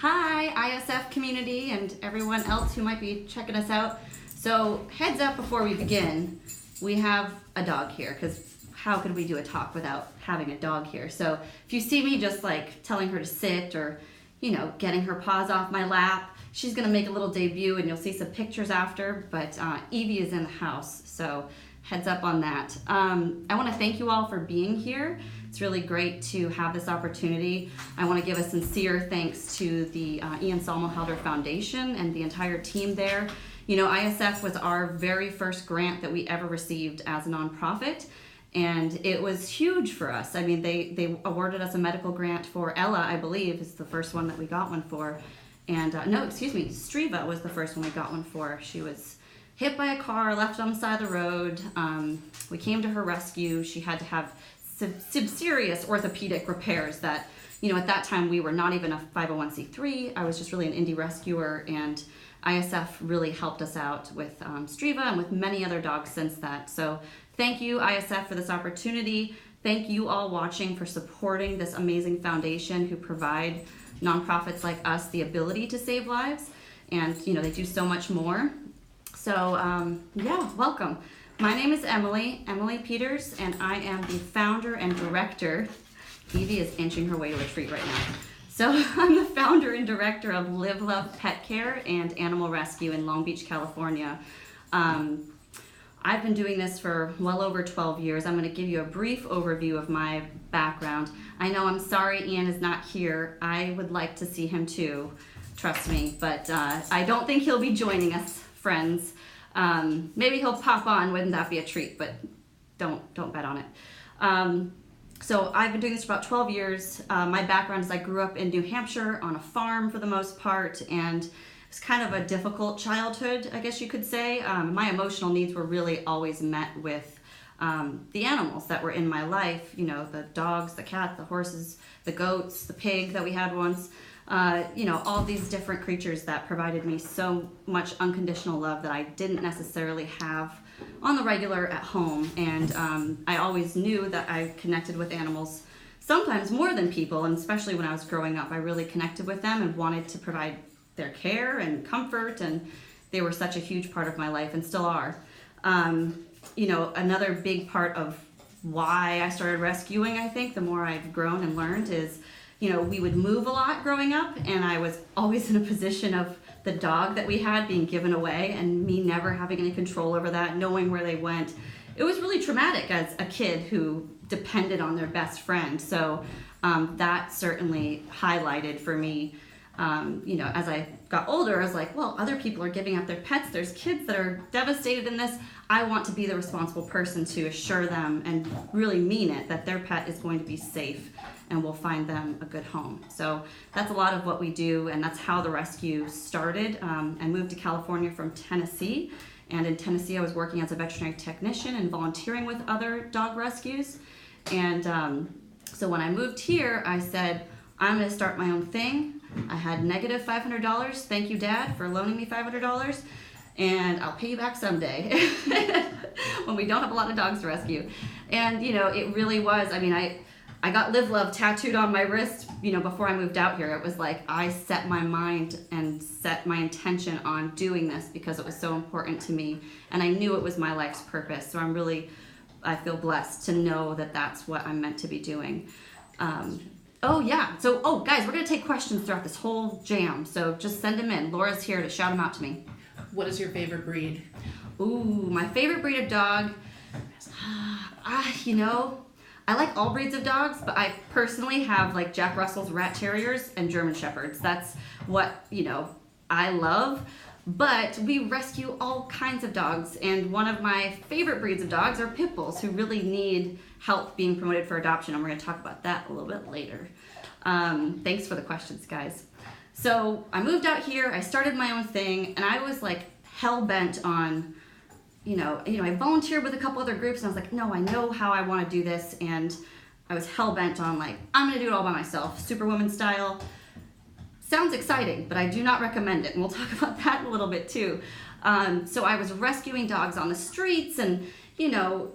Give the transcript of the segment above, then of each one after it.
Hi, ISF community and everyone else who might be checking us out. So heads up before we begin, we have a dog here because how could we do a talk without having a dog here? So if you see me just like telling her to sit or, getting her paws off my lap, she's gonna make a little debut and you'll see some pictures after, but Evie is in the house, so heads up on that. I wanna thank you all for being here. It's really great to have this opportunity. I want to give a sincere thanks to the Ian Somerhalder Foundation and the entire team there. ISF was our very first grant that we ever received as a nonprofit, and it was huge for us. I mean, they awarded us a medical grant for Ella, I believe, is the first one that we got one for. And Striva was the first one we got one for. She was hit by a car, left on the side of the road. We came to her rescue. She had to have some serious orthopedic repairs that, at that time we were not even a 501c3. I was just really an indie rescuer, and ISF really helped us out with Striva and with many other dogs since that. So thank you, ISF, for this opportunity. Thank you all watching for supporting this amazing foundation who provide nonprofits like us the ability to save lives. And, they do so much more. So, welcome. My name is Emily Peters, and I am the founder and director. Evie is inching her way to a treat right now. So I'm the founder and director of Live Love Pet Care and Animal Rescue in Long Beach, California. I've been doing this for well over 12 years. I'm going to give you a brief overview of my background. I know I'm sorry Ian is not here. I would like to see him too, trust me, but I don't think he'll be joining us, friends. Maybe he'll pop on, wouldn't that be a treat, but don't bet on it. So I've been doing this for about 12 years. My background is I grew up in New Hampshire on a farm for the most part, and it was kind of a difficult childhood, I guess you could say. My emotional needs were really always met with the animals that were in my life, the dogs, the cats, the horses, the goats, the pig that we had once. All these different creatures that provided me so much unconditional love that I didn't necessarily have on the regular at home. And I always knew that I connected with animals sometimes more than people, and especially when I was growing up, I really connected with them and wanted to provide their care and comfort, and they were such a huge part of my life and still are. Another big part of why I started rescuing, I think, the more I've grown and learned is, we would move a lot growing up, and I was always in a position of the dog that we had being given away and me never having any control over that, knowing where they went. It was really traumatic as a kid who depended on their best friend. So that certainly highlighted for me, as I got older, I was like, well, other people are giving up their pets. There's kids that are devastated in this. I want to be the responsible person to assure them and really mean it that their pet is going to be safe and we'll find them a good home. So that's a lot of what we do, and that's how the rescue started. I moved to California from Tennessee, and in Tennessee I was working as a veterinary technician and volunteering with other dog rescues. And so when I moved here, I said, I'm gonna start my own thing. I had negative $500. Thank you, Dad, for loaning me $500. And I'll pay you back someday when we don't have a lot of dogs to rescue. And, it really was, I got Live Love tattooed on my wrist, before I moved out here. It was like I set my mind and set my intention on doing this because it was so important to me. And I knew it was my life's purpose. So I feel blessed to know that that's what I'm meant to be doing. So guys, we're going to take questions throughout this whole jam. So just send them in. Laura's here to shout them out to me. What is your favorite breed? Ooh, my favorite breed of dog, I like all breeds of dogs, but I personally have like Jack Russell's Rat Terriers and German Shepherds. That's what, I love. But we rescue all kinds of dogs, and one of my favorite breeds of dogs are pit bulls who really need help being promoted for adoption, and we're going to talk about that a little bit later. Thanks for the questions, guys. So I moved out here, I started my own thing, and I was like hell-bent on, I volunteered with a couple other groups, and I was like, no, I know how I want to do this, and I was hell-bent on like, I'm going to do it all by myself, Superwoman style. Sounds exciting, but I do not recommend it, and we'll talk about that a little bit too. So I was rescuing dogs on the streets and,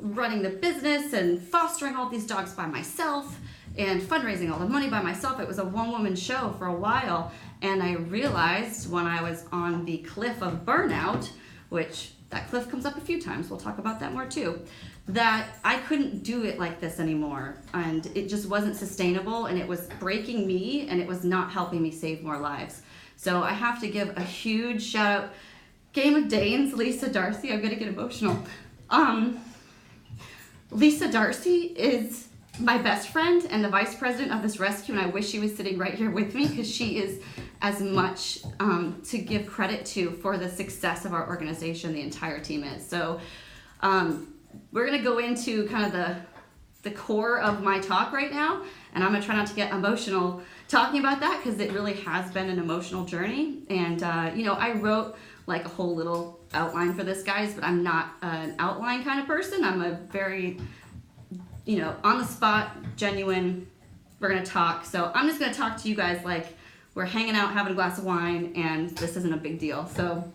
running the business and fostering all these dogs by myself and fundraising all the money by myself. It was a one-woman show for a while, And I realized when I was on the cliff of burnout, which that cliff comes up a few times, we'll talk about that more too, that I couldn't do it like this anymore. And it just wasn't sustainable, and it was breaking me, and it was not helping me save more lives. So I have to give a huge shout out. Game of Danes, Lisa Darcy, I'm gonna get emotional. Lisa Darcy is my best friend and the vice president of this rescue, and I wish she was sitting right here with me, because she is as much to give credit to for the success of our organization. The entire team is. So we're gonna go into kind of the core of my talk right now, and I'm gonna try not to get emotional talking about that, because it really has been an emotional journey. And I wrote like a whole little outline for this, guys, but I'm not an outline kind of person. I'm a very on the spot, genuine, we're gonna talk. So I'm just gonna talk to you guys like we're hanging out, having a glass of wine, and this isn't a big deal. So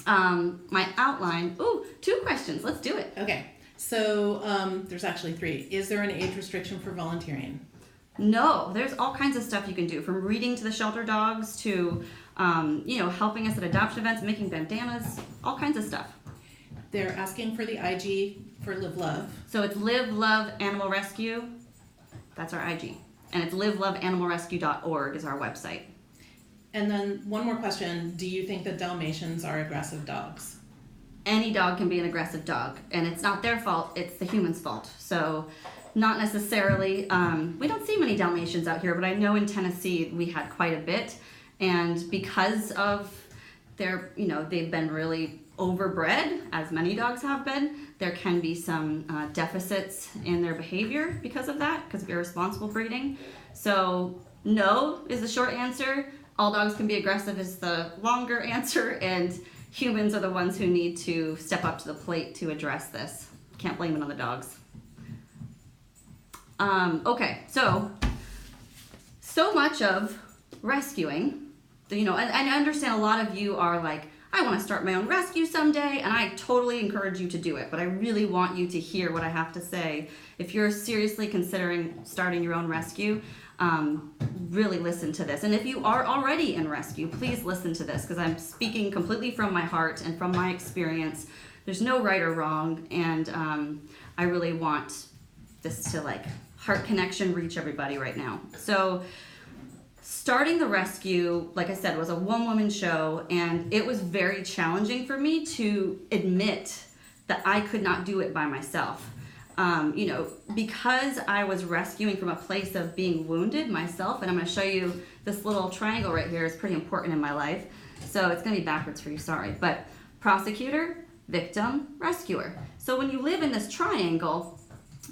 my outline, 2 questions, let's do it. Okay, so there's actually 3. Is there an age restriction for volunteering? No, there's all kinds of stuff you can do, from reading to the shelter dogs to, helping us at adoption events, making bandanas, all kinds of stuff. They're asking for the IG for Live Love. So it's Live Love Animal Rescue. That's our IG. And it's liveloveanimalrescue.org is our website. And then one more question. Do you think that Dalmatians are aggressive dogs? Any dog can be an aggressive dog, and it's not their fault, it's the human's fault. So not necessarily, we don't see many Dalmatians out here, but I know in Tennessee we had quite a bit. And because of their, they've been really overbred, as many dogs have been, there can be some deficits in their behavior because of that, because of irresponsible breeding. So no is the short answer. All dogs can be aggressive is the longer answer, and humans are the ones who need to step up to the plate to address this. Can't blame it on the dogs. Okay, so much of rescuing, and I understand a lot of you are like, I want to start my own rescue someday, and I totally encourage you to do it, but I really want you to hear what I have to say. If you're seriously considering starting your own rescue, really listen to this. And if you are already in rescue, please listen to this, because I'm speaking completely from my heart and from my experience. There's no right or wrong, and I really want this to heart connection reach everybody right now. So starting the rescue, like I said, was a one-woman show, and it was very challenging for me to admit that I could not do it by myself. Because I was rescuing from a place of being wounded myself, and I'm going to show you this little triangle right here is pretty important in my life. So it's going to be backwards for you, sorry. But prosecutor, victim, rescuer. So when you live in this triangle,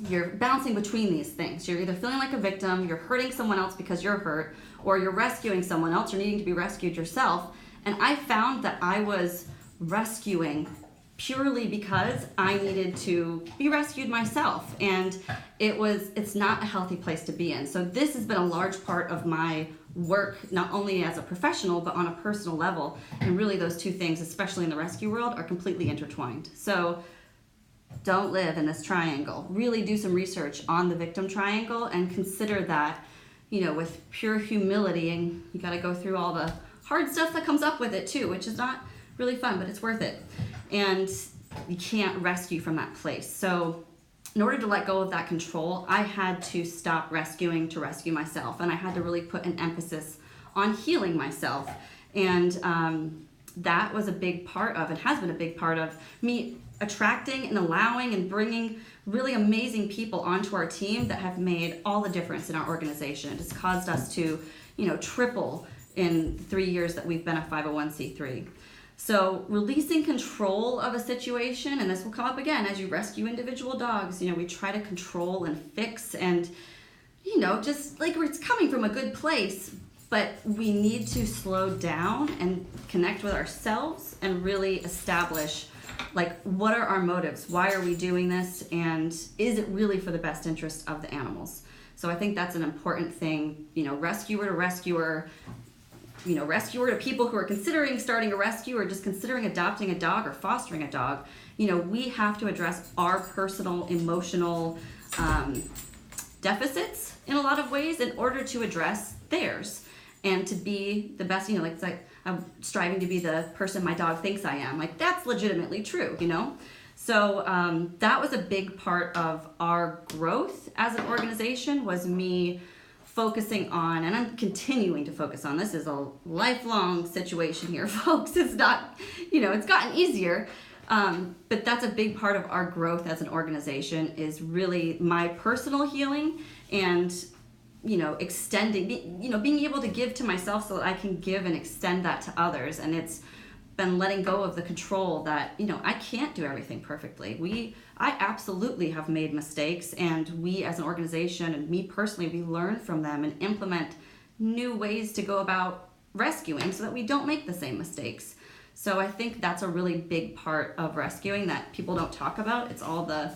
you're bouncing between these things. You're either feeling like a victim, you're hurting someone else because you're hurt, or you're rescuing someone else, you're needing to be rescued yourself. And I found that I was rescuing purely because I needed to be rescued myself. And it's not a healthy place to be in. So this has been a large part of my work, not only as a professional, but on a personal level. And really those two things, especially in the rescue world, are completely intertwined. So don't live in this triangle. Really do some research on the victim triangle and consider that, with pure humility, and you got to go through all the hard stuff that comes up with it too, which is not really fun, but it's worth it. And you can't rescue from that place. So in order to let go of that control, I had to stop rescuing to rescue myself. And I had to really put an emphasis on healing myself. And that was a big part of, and has been a big part of, me attracting and allowing and bringing really amazing people onto our team that have made all the difference in our organization. It has caused us to, triple in 3 years that we've been a 501c3. So releasing control of a situation, and this will come up again as you rescue individual dogs, we try to control and fix and, just like it's coming from a good place, but we need to slow down and connect with ourselves and really establish what are our motives? Why are we doing this? And is it really for the best interest of the animals? So I think that's an important thing, rescuer to rescuer, rescuer to people who are considering starting a rescue or just considering adopting a dog or fostering a dog. We have to address our personal emotional deficits in a lot of ways in order to address theirs. and to be the best, like it's like I'm striving to be the person my dog thinks I am. Like that's legitimately true, So that was a big part of our growth as an organization, was me focusing on, and I'm continuing to focus on, this is a lifelong situation here, folks. It's not, it's gotten easier. But that's a big part of our growth as an organization, is really my personal healing and, extending, being able to give to myself so that I can give and extend that to others. And it's been letting go of the control that, I can't do everything perfectly. I absolutely have made mistakes, and we as an organization, and me personally, we learn from them and implement new ways to go about rescuing so that we don't make the same mistakes. So I think that's a really big part of rescuing that people don't talk about. It's all the,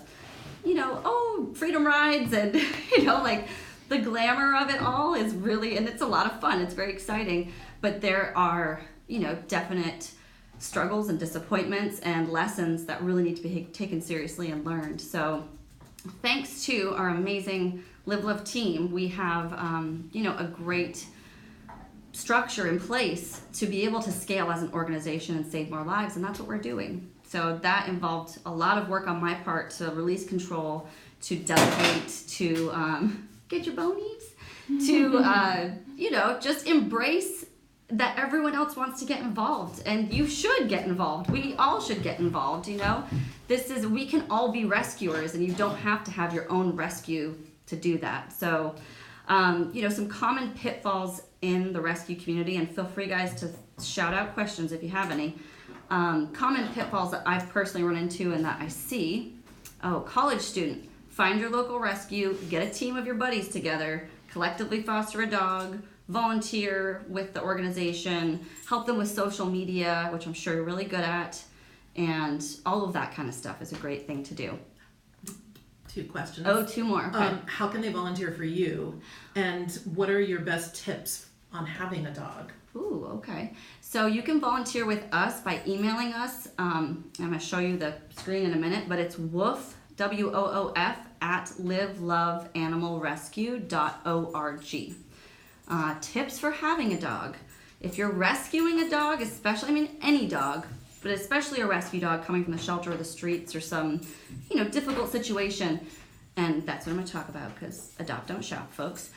freedom rides and, like the glamour of it all is really, and it's a lot of fun. It's very exciting, but there are, definite struggles and disappointments and lessons that really need to be taken seriously and learned. So thanks to our amazing Live Love team, we have, a great structure in place to be able to scale as an organization and save more lives, and that's what we're doing. So that involved a lot of work on my part to release control, to delegate, to get your bonies, to just embrace that everyone else wants to get involved, and you should get involved. We all should get involved. We can all be rescuers, and you don't have to have your own rescue to do that. So some common pitfalls in the rescue community, and feel free guys to shout out questions if you have any. Common pitfalls that I've personally run into and that I see. College student, find your local rescue, get a team of your buddies together, collectively foster a dog, volunteer with the organization, help them with social media, which I'm sure you're really good at, and all of that kind of stuff is a great thing to do. 2 questions. Two more. Okay. How can they volunteer for you? And what are your best tips on having a dog? Ooh, okay. So you can volunteer with us by emailing us. I'm going to show you the screen in a minute, but it's woof, WOOF, at liveloveanimalrescue.org. Tips for having a dog. If you're rescuing a dog, especially, any dog, but especially a rescue dog coming from the shelter or the streets or some, difficult situation, and that's what I'm going to talk about, because adopt, don't shop, folks.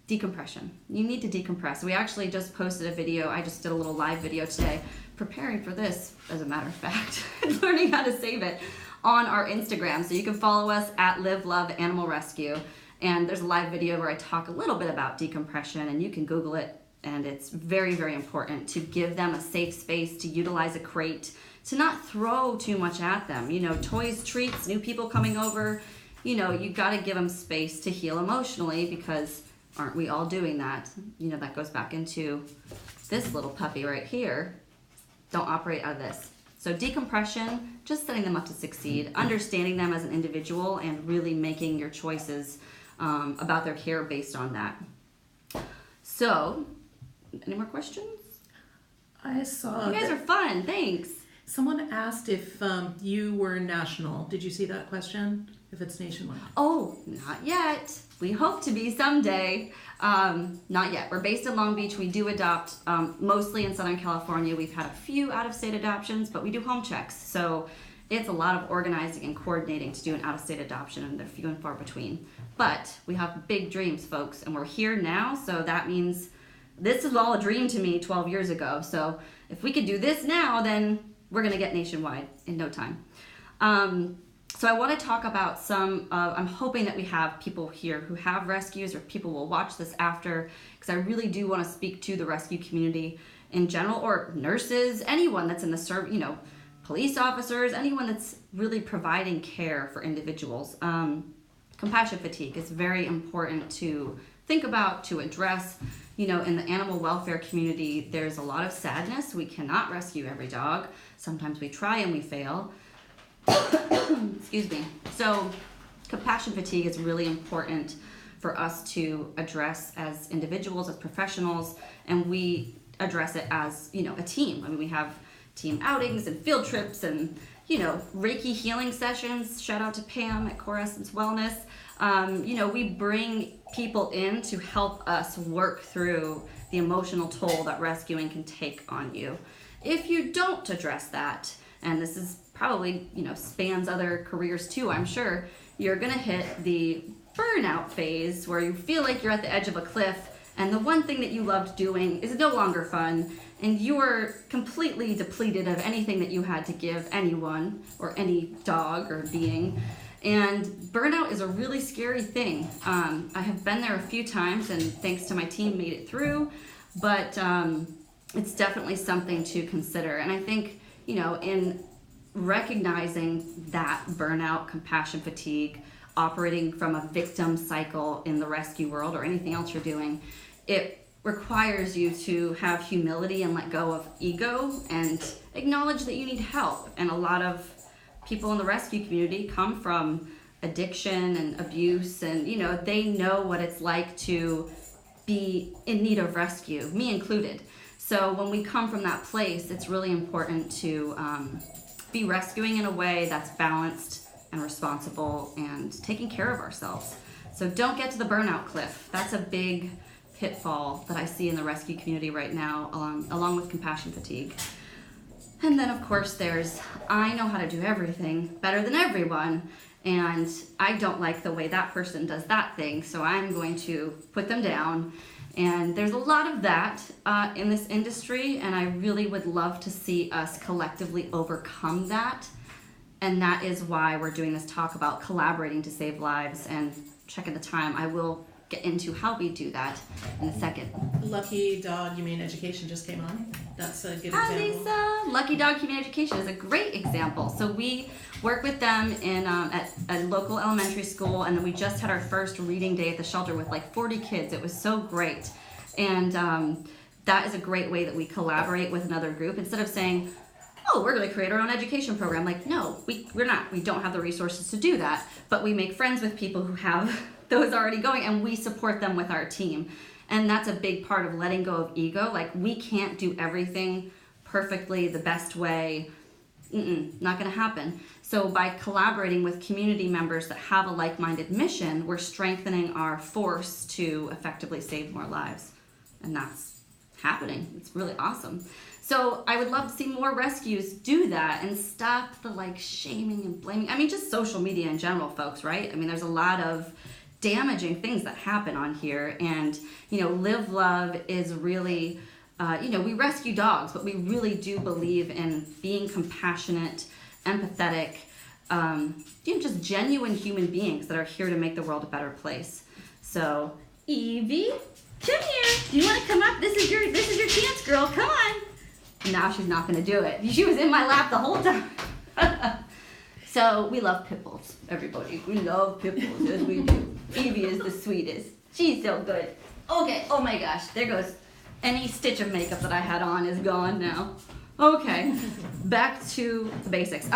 Decompression. You need to decompress. We actually just posted a video. I just did a little live video today, preparing for this, as a matter of fact, and learning how to save it on our Instagram. So you can follow us at Live Love Animal Rescue. And there's a live video where I talk a little bit about decompression, and you can Google it. And it's very, very important to give them a safe space, to utilize a crate, to not throw too much at them. Toys, treats, new people coming over, you got to give them space to heal emotionally, because aren't we all doing that? That goes back into this little puppy right here. Don't operate out of this. So decompression, just setting them up to succeed, understanding them as an individual, and really making your choices about their care based on that. So, any more questions? I saw. You guys are fun. Thanks. Someone asked if you were national. Did you see that question? If it's nationwide? Oh, not yet. We hope to be someday. Not yet. We're based in Long Beach. We do adopt mostly in Southern California. We've had a few out-of-state adoptions, but we do home checks. So it's a lot of organizing and coordinating to do an out-of-state adoption, and they're few and far between. But we have big dreams, folks, and we're here now. So that means this is all a dream to me 12 years ago. So if we could do this now, then we're going to get nationwide in no time. So I want to talk about I'm hoping that we have people here who have rescues, or people will watch this after, because I really do want to speak to the rescue community in general, or nurses, anyone that's in the police officers, anyone that's really providing care for individuals. Compassion fatigue is very important to think about, to address. In the animal welfare community, there's a lot of sadness. We cannot rescue every dog. Sometimes we try and we fail. Excuse me. So compassion fatigue is really important for us to address as individuals, as professionals, and we address it as, a team. We have team outings and field trips and, Reiki healing sessions. Shout out to Pam at Core Essence Wellness. We bring people in to help us work through the emotional toll that rescuing can take on you. If you don't address that, and this is probably, spans other careers too, I'm sure, you're gonna hit the burnout phase where you feel like you're at the edge of a cliff and the one thing that you loved doing is no longer fun and you're completely depleted of anything that you had to give anyone or any dog or being. And burnout is a really scary thing. I have been there a few times and thanks to my team made it through, but it's definitely something to consider. And I think, in recognizing that burnout, compassion fatigue, operating from a victim cycle in the rescue world or anything else you're doing, it requires you to have humility and let go of ego and acknowledge that you need help. And a lot of people in the rescue community come from addiction and abuse, and they know what it's like to be in need of rescue, me included. So when we come from that place, it's really important to be rescuing in a way that's balanced and responsible and taking care of ourselves. So don't get to the burnout cliff. That's a big pitfall that I see in the rescue community right now, along with compassion fatigue. And then of course there's, I know how to do everything better than everyone, and I don't like the way that person does that thing, so I'm going to put them down. And there's a lot of that in this industry, and I really would love to see us collectively overcome that. And that is why we're doing this talk about collaborating to save lives. And checking the time, I will get into how we do that in a second. Lucky Dog Humane Education just came on. That's a good Hi, example. Lisa. Lucky Dog Humane Education is a great example. So we work with them in at a local elementary school, and then we just had our first reading day at the shelter with like 40 kids. It was so great. And that is a great way that we collaborate with another group. Instead of saying, oh, we're going to create our own education program. Like, no, we're not. We don't have the resources to do that. But we make friends with people who have those already going, and we support them with our team. And that's a big part of letting go of ego. Like, we can't do everything perfectly the best way. Not going to happen. So by collaborating with community members that have a like-minded mission, we're strengthening our force to effectively save more lives. And that's happening. It's really awesome. So I would love to see more rescues do that and stop the shaming and blaming. I mean, just social media in general, folks, right? I mean, there's a lot of damaging things that happen on here, and Live Love is really we rescue dogs, but we really do believe in being compassionate, empathetic, just genuine human beings that are here to make the world a better place. So Evie, come here. Do you want to come up? This is your chance, girl. Come on. Now she's not going to do it. She was in my lap the whole time. So we love pit bulls, everybody. We love pit bulls, yes we do. Evie is the sweetest. She's so good. Okay, oh my gosh, there goes. Any stitch of makeup that I had on is gone now. Okay, back to the basics.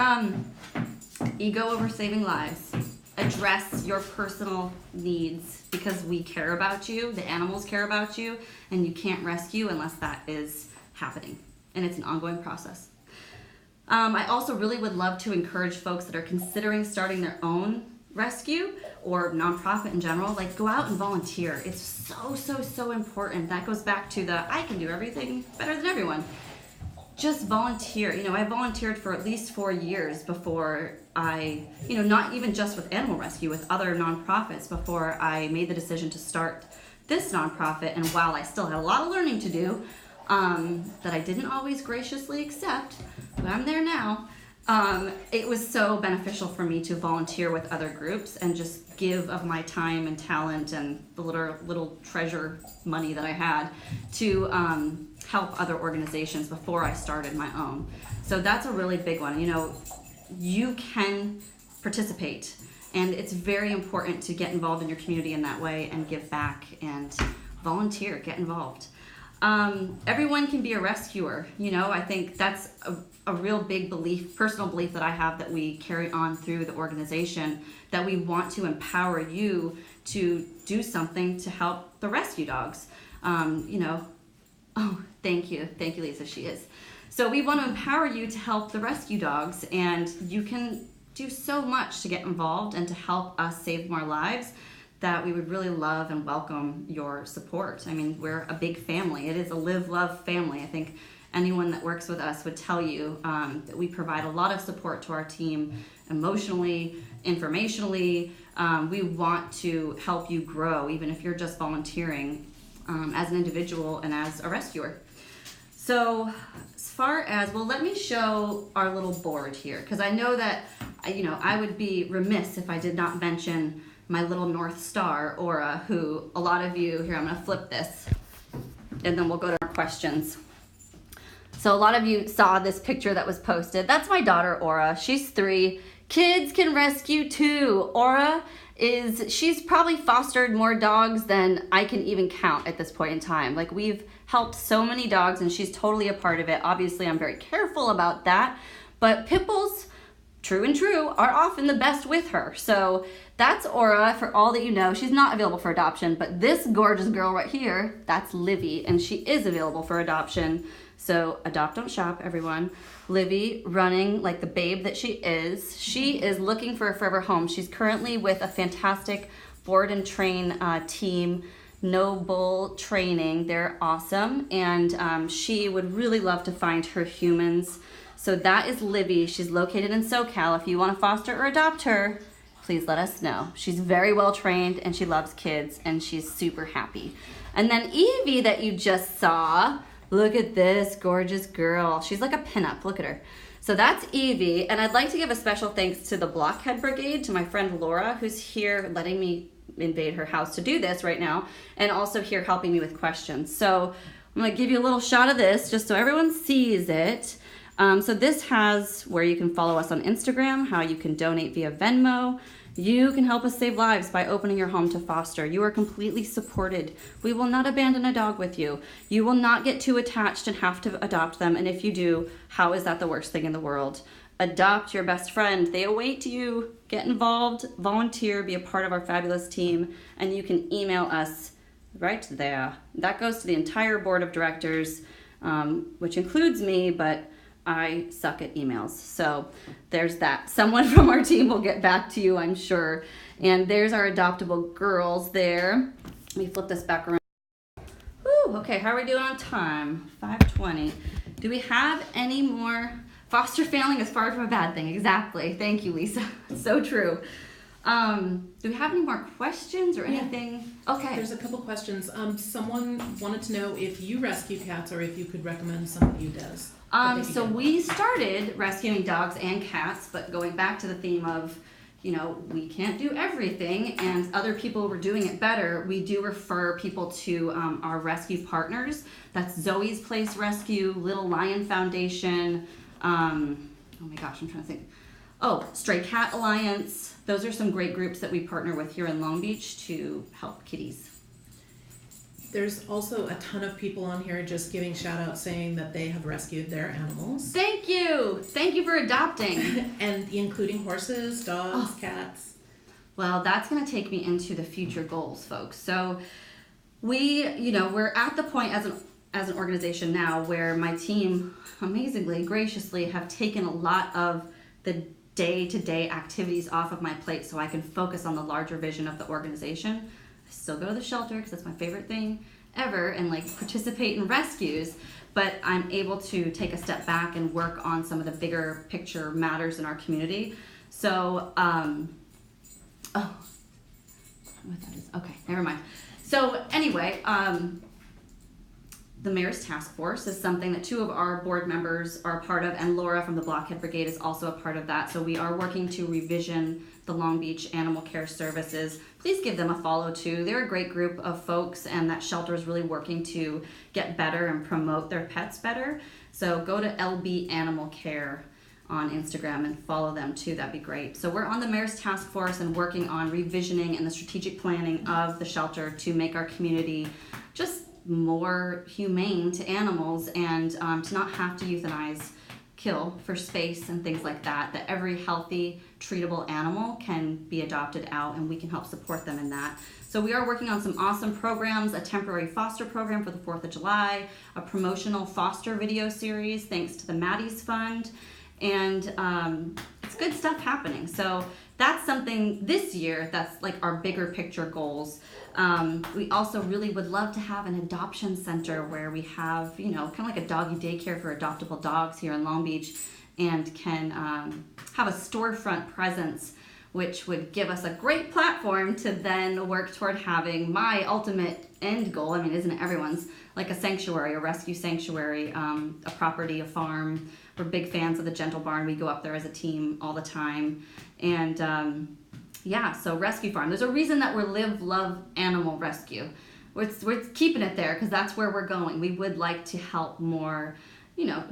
Ego over saving lives. Address your personal needs because we care about you, the animals care about you, and you can't rescue unless that is happening. And it's an ongoing process. I also really would love to encourage folks that are considering starting their own rescue or nonprofit in general, go out and volunteer. It's so important. That goes back to the I can do everything better than everyone. Just volunteer. I volunteered for at least 4 years before I, not even just with animal rescue, with other nonprofits before I made the decision to start this nonprofit. And while I still had a lot of learning to do, that I didn't always graciously accept, but I'm there now. It was so beneficial for me to volunteer with other groups and just give of my time and talent and the little treasure money that I had to help other organizations before I started my own. So that's a really big one. You can participate, and it's very important to get involved in your community in that way and give back and volunteer, get involved. Everyone can be a rescuer. I think that's a real big personal belief that I have that we carry on through the organization, that we want to empower you to do something to help the rescue dogs. Thank you, Lisa, she is. So we want to empower you to help the rescue dogs, and you can do so much to get involved and to help us save more lives that we would really love and welcome your support. I mean, we're a big family. It is a live, love family. I think anyone that works with us would tell you that we provide a lot of support to our team emotionally, informationally. We want to help you grow, even if you're just volunteering as an individual and as a rescuer. So as far as, well, let me show our little board here, because I know that, I would be remiss if I did not mention my little North Star, Aura, who a lot of you, here, I'm gonna flip this, and then we'll go to our questions. So a lot of you saw this picture that was posted. That's my daughter, Aura. She's 3. Kids can rescue too. Aura she's probably fostered more dogs than I can even count at this point in time. Like, we've helped so many dogs and she's totally a part of it. Obviously, I'm very careful about that, but pit bulls, true and true, are often the best with her. So that's Aura, for all that you know. She's not available for adoption, but this gorgeous girl right here, that's Livy, and she is available for adoption. So adopt, don't shop, everyone. Livy, running like the babe that she is looking for a forever home. She's currently with a fantastic board and train team, No Bull Training. They're awesome, and she would really love to find her humans. So that is Livy. She's located in SoCal. If you want to foster or adopt her, please let us know. She's very well trained and she loves kids and she's super happy. And then Evie that you just saw, look at this gorgeous girl. She's like a pinup, look at her. So that's Evie, and I'd like to give a special thanks to the Blockhead Brigade, to my friend Laura, who's here letting me invade her house to do this right now, and also here helping me with questions. So I'm gonna give you a little shot of this just so everyone sees it. So this has where you can follow us on Instagram, how you can donate via Venmo. You can help us save lives by opening your home to foster. You are completely supported. We will not abandon a dog with you. You will not get too attached and have to adopt them. And if you do, how is that the worst thing in the world? Adopt your best friend. They await you. Get involved, volunteer, be a part of our fabulous team, and you can email us right there. That goes to the entire board of directors, which includes me, but I suck at emails. So there's that. Someone from our team will get back to you, I'm sure. And there's our adoptable girls there. Let me flip this back around. Whew, okay, how are we doing on time? 5:20. Do we have any more? Foster failing is far from a bad thing. Exactly. Thank you, Lisa. So true. Do we have any more questions or anything? Yeah. Okay. There's a couple questions. Someone wanted to know if you rescue cats or if you could recommend somebody who does. So we started rescuing dogs and cats, but going back to the theme of, we can't do everything and other people were doing it better, we do refer people to our rescue partners. That's Zoe's Place Rescue, Little Lion Foundation, oh my gosh, I'm trying to think. Oh, Stray Cat Alliance. Those are some great groups that we partner with here in Long Beach to help kitties. There's also a ton of people on here just giving shout outs saying that they have rescued their animals. Thank you. Thank you for adopting. And including horses, dogs, cats. Well, that's going to take me into the future goals, folks. So we're at the point as an organization now where my team amazingly, graciously have taken a lot of the day-to-day activities off of my plate so I can focus on the larger vision of the organization. I still go to the shelter because that's my favorite thing ever and participate in rescues, but I'm able to take a step back and work on some of the bigger picture matters in our community. So, what that is, okay, never mind. So anyway, the Mayor's Task Force is something that 2 of our board members are a part of, and Laura from the Blockhead Brigade is also a part of that. So we are working to revision the Long Beach Animal Care Services. Please give them a follow too. They're a great group of folks, and that shelter is really working to get better and promote their pets better. So go to LB Animal Care on Instagram and follow them too. That'd be great. So we're on the Mayor's Task Force and working on revisioning and the strategic planning of the shelter to make our community just more humane to animals and to not have to euthanize kill for space and things like that, that every healthy, treatable animal can be adopted out, and we can help support them in that. So we are working on some awesome programs, a temporary foster program for the 4th of July, a promotional foster video series thanks to the Maddie's Fund, and it's good stuff happening. So that's something this year that's like our bigger picture goals. We also really would love to have an adoption center where we have, kind of like a doggy daycare for adoptable dogs here in Long Beach, and can have a storefront presence, which would give us a great platform to then work toward having my ultimate end goal. I mean, isn't it everyone's? Like a sanctuary, a rescue sanctuary, a property, a farm. We're big fans of the Gentle Barn. We go up there as a team all the time. And so rescue farm. There's a reason that we're Live, Love, Animal Rescue. We're keeping it there because that's where we're going. We would like to help more,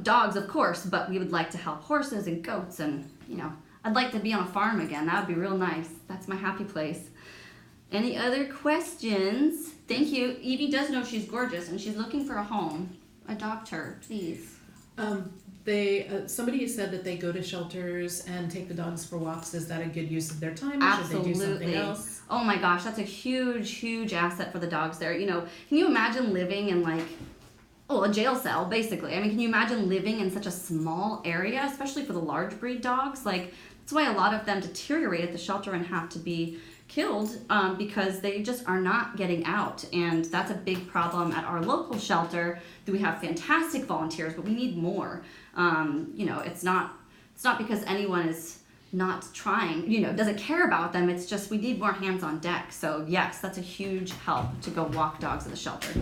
dogs, of course, but we would like to help horses and goats, and, I'd like to be on a farm again. That would be real nice. That's my happy place. Any other questions? Thank you. Evie does know she's gorgeous and she's looking for a home. Adopt her, please. Somebody said that they go to shelters and take the dogs for walks. Is that a good use of their time? Or Absolutely. should they do something else? Oh my gosh, that's a huge, huge asset for the dogs there. Can you imagine living in a jail cell, basically? I mean, can you imagine living in such a small area, especially for the large breed dogs? That's why a lot of them deteriorate at the shelter and have to be killed, because they just are not getting out. And that's a big problem at our local shelter. We have fantastic volunteers, but we need more. It's not because anyone is not trying, doesn't care about them. It's just we need more hands on deck. So yes, that's a huge help to go walk dogs at the shelter.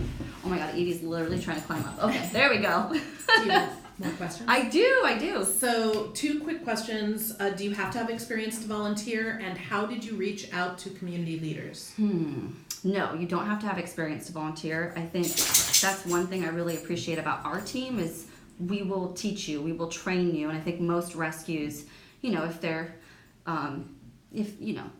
Oh my God, Edie's literally trying to climb up. Okay, there we go. Do you have more questions? I do. So 2 quick questions. Do you have to have experience to volunteer, and how did you reach out to community leaders? No, you don't have to have experience to volunteer. I think that's one thing I really appreciate about our team is we will teach you, we will train you, and I think most rescues, if they're,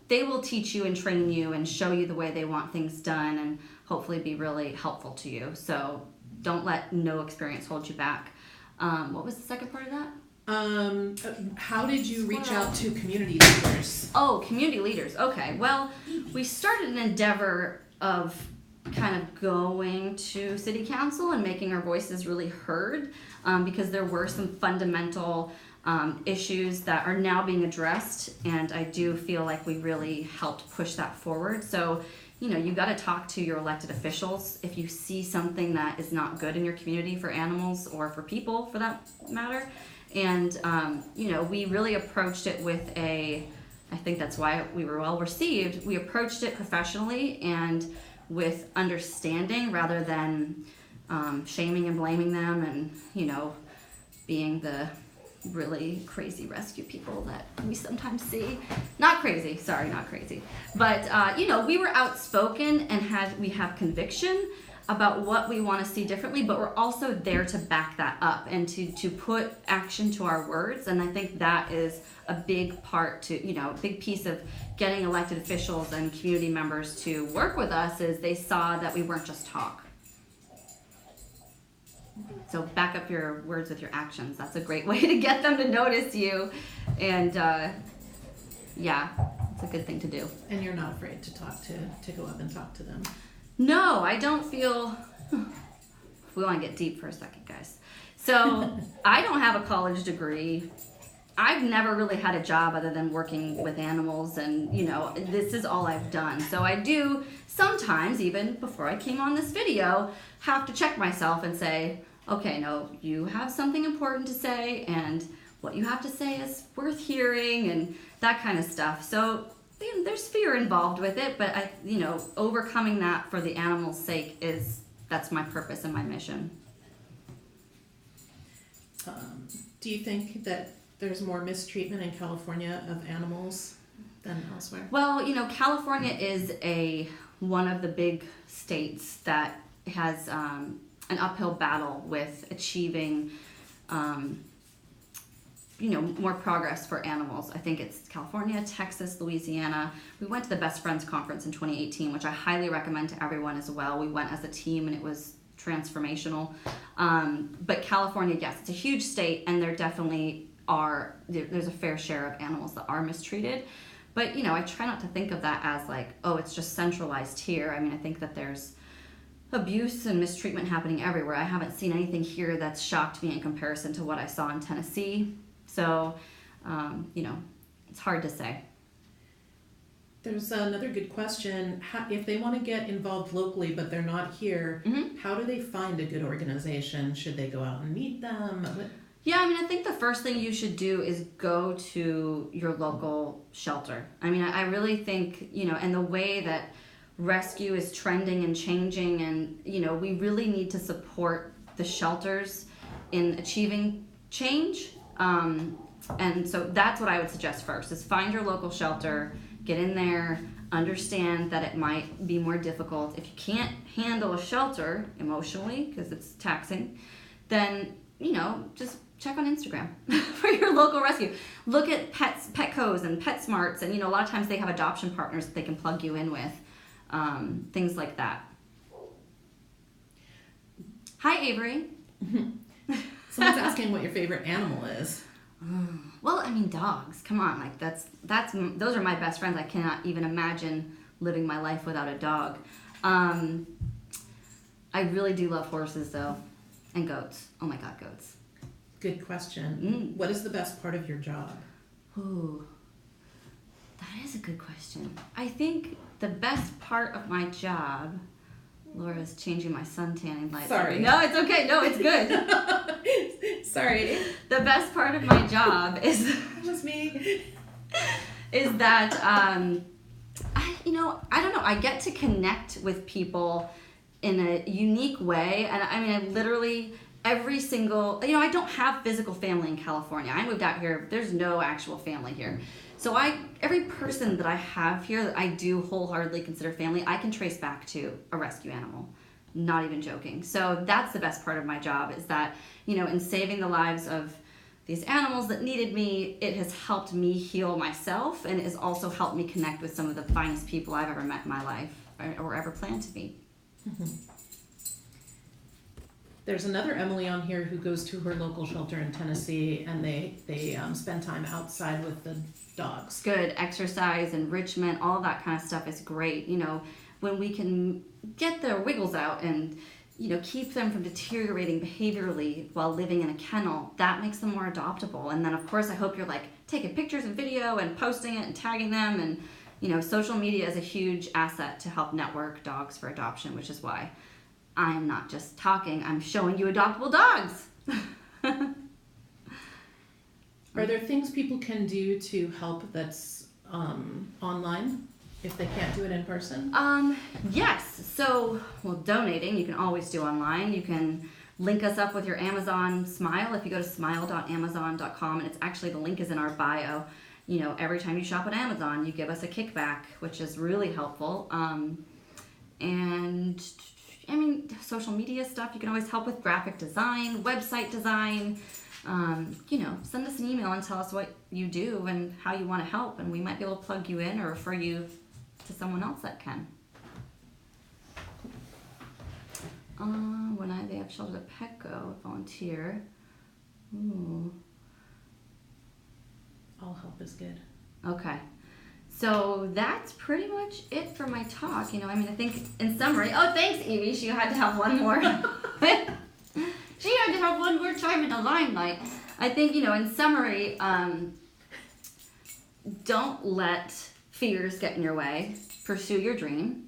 they will teach you and train you and show you the way they want things done, and hopefully be really helpful to you. So don't let no experience hold you back. What was the second part of that? How did you reach out to community leaders? Oh, community leaders. Okay. Well, we started an endeavor of kind of going to city council and making our voices really heard, because there were some fundamental issues that are now being addressed, and I do feel like we really helped push that forward. So, you got to talk to your elected officials if you see something that is not good in your community for animals, or for people for that matter. And, we really approached it with I think that's why we were well received. We approached it professionally and with understanding rather than shaming and blaming them and, being the really crazy rescue people that we sometimes see. Not crazy, but we were outspoken and we have conviction about what we want to see differently, but we're also there to back that up and to put action to our words. And I think that is a big part to, a big piece of getting elected officials and community members to work with us is they saw that we weren't just talk. So back up your words with your actions. That's a great way to get them to notice you. And it's a good thing to do. And you're not afraid to go up and talk to them? No, I don't feel... We want to get deep for a second, guys. So I don't have a college degree. I've never really had a job other than working with animals, and this is all I've done. So I do sometimes, even before I came on this video, have to check myself and say, okay, no, you have something important to say, and what you have to say is worth hearing, and that kind of stuff. So there's fear involved with it, but overcoming that for the animal's sake that's my purpose and my mission. Do you think that there's more mistreatment in California of animals than elsewhere? Well, California is one of the big states that has an uphill battle with achieving more progress for animals. I think it's California, Texas, Louisiana. We went to the Best Friends Conference in 2018, which I highly recommend to everyone as well. We went as a team and it was transformational. But California, yes, it's a huge state, and there definitely there's a fair share of animals that are mistreated. But, I try not to think of that as like, oh, it's just centralized here. I mean, I think that there's abuse and mistreatment happening everywhere. I haven't seen anything here that's shocked me in comparison to what I saw in Tennessee. So, it's hard to say. There's another good question. If they want to get involved locally but they're not here, how do they find a good organization? Should they go out and meet them? Yeah, I think the first thing you should do is go to your local shelter. I really think, and the way that rescue is trending and changing, and, we really need to support the shelters in achieving change. And so that's what I would suggest first, is find your local shelter, get in there, understand that it might be more difficult. If you can't handle a shelter emotionally, because it's taxing, then, just check on Instagram for your local rescue. Look at Petco's and PetSmarts, and, a lot of times they have adoption partners that they can plug you in with, things like that. Hi, Avery. Someone's asking what your favorite animal is. Well, dogs. Come on, like those are my best friends. I cannot even imagine living my life without a dog. I really do love horses though, and goats. Oh my God, goats. Good question. What is the best part of your job? Ooh, that is a good question. I think the best part of my job. Laura's changing my sun tanning light. Sorry. No, it's okay. No, it's good. Sorry. The best part of my job is That was me. Is that I don't know. I get to connect with people in a unique way, and I literally every single I don't have physical family in California. I moved out here. There's no actual family here. So every person that I have here that I do wholeheartedly consider family, I can trace back to a rescue animal. Not even joking. So that's the best part of my job, is that, in saving the lives of these animals that needed me, it has helped me heal myself, and it has also helped me connect with some of the finest people I've ever met in my life or ever plan to meet. There's another Emily on here who goes to her local shelter in Tennessee, and they spend time outside with the dogs. Good. Exercise, enrichment, all that kind of stuff is great. When we can get their wiggles out and, keep them from deteriorating behaviorally while living in a kennel, that makes them more adoptable. And then, of course, I hope you're taking pictures and video and posting it and tagging them. And, social media is a huge asset to help network dogs for adoption, which is why I'm not just talking, I'm showing you adoptable dogs. Are there things people can do to help that's online if they can't do it in person? Yes. So, donating, you can always do online. You can link us up with your Amazon Smile if you go to smile.amazon.com, and it's actually, the link is in our bio. Every time you shop on Amazon, you give us a kickback, which is really helpful. And social media stuff, you can always help with graphic design, website design. Send us an email and tell us what you do and how you want to help, and we might be able to plug you in or refer you to someone else that can. When they have shelter at Petco, volunteer. Ooh. All help is good. Okay. So that's pretty much it for my talk. I think in summary, oh, thanks, Evie. She had to have one more. She had to have one more time in the limelight. I think, in summary, don't let fears get in your way. Pursue your dream.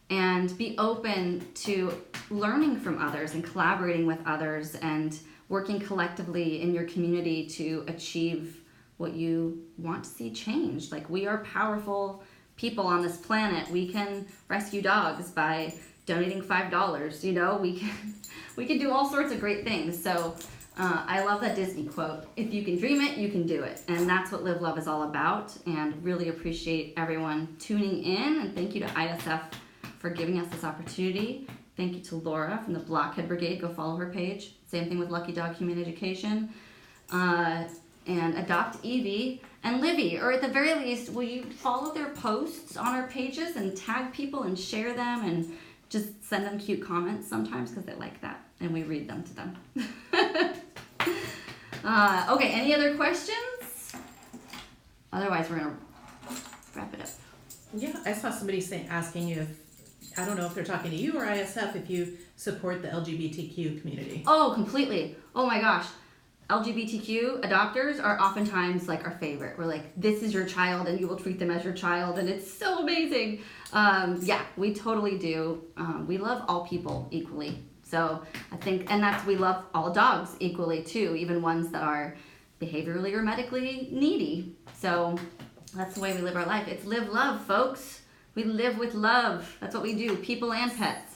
And be open to learning from others and collaborating with others and working collectively in your community to achieve what you want to see changed. We are powerful people on this planet. We can rescue dogs by donating $5. We can do all sorts of great things. So I love that Disney quote, if you can dream it, you can do it. And that's what Live Love is all about, and really appreciate everyone tuning in. And thank you to ISF for giving us this opportunity. Thank you to Laura from the Blockhead Brigade. Go follow her page. Same thing with Lucky Dog Humane Education. And adopt Evie and Livy, or at the very least, will you follow their posts on our pages and tag people and share them and just send them cute comments sometimes because they like that, and we read them to them. Okay, any other questions? Otherwise, we're gonna wrap it up. Yeah, I saw somebody asking you if, I don't know if they're talking to you or ISF, if you support the LGBTQ community. Oh, completely. Oh my gosh. LGBTQ adopters are oftentimes like our favorite. We're like, this is your child and you will treat them as your child, and it's so amazing. Yeah, we totally do. We love all people equally. So I think, and we love all dogs equally too, even ones that are behaviorally or medically needy. So that's the way we live our life. It's live love, folks. We live with love. That's what we do, people and pets.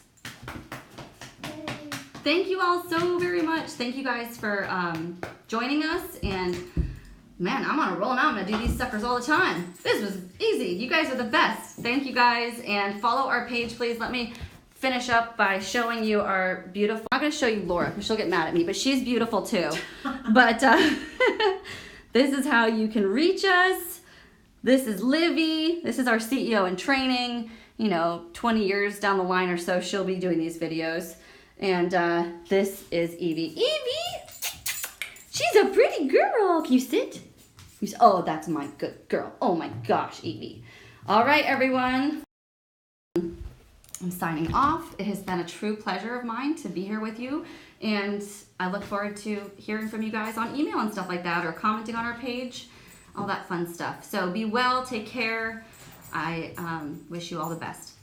Thank you all so very much. Thank you guys for joining us. And man, I'm on a roll now. I'm gonna do these suckers all the time. This was easy. You guys are the best. Thank you guys. And follow our page, please. Let me finish up by showing you our beautiful, I'm not gonna show you Laura because she'll get mad at me, but she's beautiful too. But this is how you can reach us. This is Livy. This is our CEO in training. 20 years down the line or so, she'll be doing these videos. And this is Evie. Evie! She's a pretty girl. Can you sit? Oh, that's my good girl. Oh my gosh, Evie. All right, everyone. I'm signing off. It has been a true pleasure of mine to be here with you. And I look forward to hearing from you guys on email and stuff like that, or commenting on our page, all that fun stuff. So be well, take care. I wish you all the best.